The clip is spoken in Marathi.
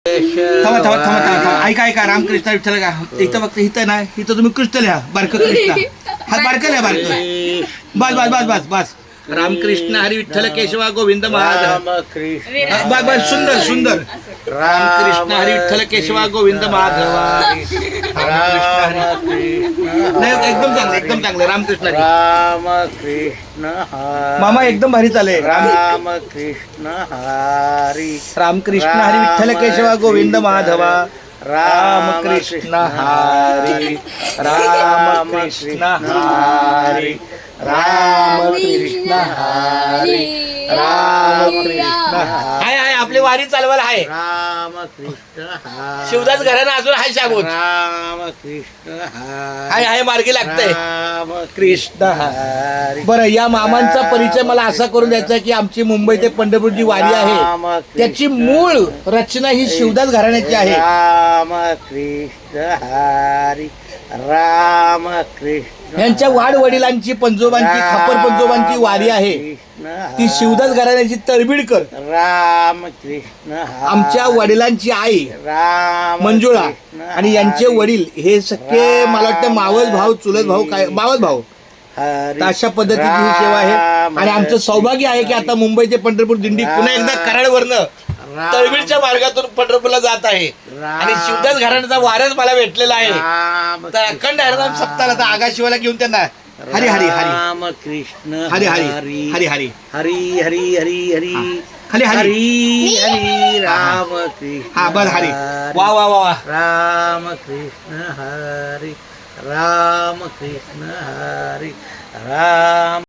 थांबा थांबा थांबा थांबा ऐका ऐका रामकृष्ण विठ्ठल का इथं फक्त इथं नाही इथं तुम्ही कृष्ण लिहा बारक कृष्ण हा बारक लिहा बारक बस बस बस बस बस रामकृष्ण हरी विठ्ठल केशवा गोविंद महादेव बस बस सुंदर सुंदर रामकृष्ण हरी विठ्ठल केशवा गोविंद महादेवा नाही एकदम चांगलं रामकृष्ण हरी. रामकृष्ण मामा एकदम भारी चाले रामकृष्ण हरी रामकृष्ण हरी विठ्ठल केशवा गोविंद माधवा रामकृष्ण हरी रामकृष्ण हरी रामकृष्ण हरी रामकृष्ण हाय हाय आपली वारी चालवायला आहे रामकृष्ण हरी शिवदास घरानं अजून हाय शाबूत रामकृष्ण हाय हाय मार्गी लागतंय कृष्ण हरी. बरं या मामांचा परिचय मला असा करून द्यायचा की आमची मुंबई ते पंढरपूरची वारी आहे त्याची मूळ रचना ही शिवदास घराण्याची आहे. रामकृष्ण हरी रामकृष्ण यांच्या वाडवडिलांची पंजोबांची खापर पंजोबांची वारी आहे ती शिवदास घराण्याची तळबीडकर रामकृष्ण आमच्या वडिलांची आई राम मंजुळा आणि यांचे वडील हे सख्खे मला वाटतं मावस भाऊ चुलत भाऊ काय मावस भाऊ तर अशा पद्धतीची ही सेवा आहे. आणि आमचं सौभाग्य आहे की आता मुंबई ते पंढरपूर दिंडी पुन्हा एकदा कराडवरनं तळबीडच्या मार्गातून पंढरपूरला जात आहे आणि शिवदास घराण्याचा वारस मला भेटलेला आहे. तर अखंड हरिनाम सप्ताहाला तर आगा शिवाला घेऊन त्यांना हरी हरी हरी रामकृष्ण हरी हरी हरी हरी हरी हरी हरी हरी हरी हरी हरी हरी रामकृष्ण हा बर हरी वा वा वा वा रामकृष्ण हरी रामकृष्ण हरी राम